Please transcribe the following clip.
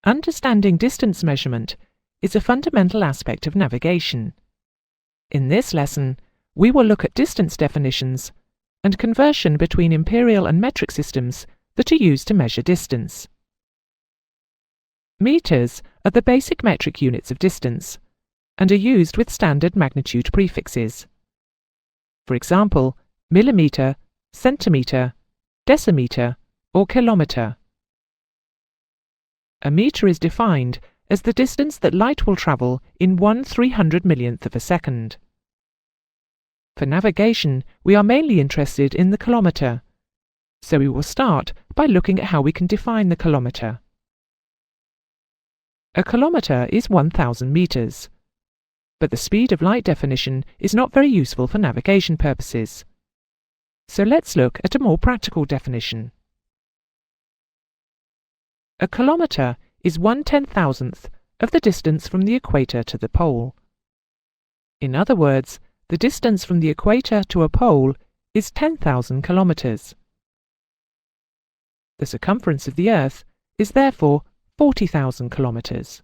Understanding distance measurement is a fundamental aspect of navigation. In this lesson, we will look at distance definitions and conversion between imperial and metric systems that are used to measure distance. Meters are the basic metric units of distance and are used with standard magnitude prefixes. For example, millimetre, centimetre, decimetre, or kilometre. A metre is defined as the distance that light will travel in 1/300 millionth of a second. For navigation, we are mainly interested in the kilometre, so we will start by looking at how we can define the kilometre. A kilometre is 1,000 metres, but the speed of light definition is not very useful for navigation purposes. So let's look at a more practical definition. A kilometre is 1/10,000th of the distance from the equator to the pole. In other words, the distance from the equator to a pole is 10,000 kilometres. The circumference of the Earth is therefore 40,000 kilometres.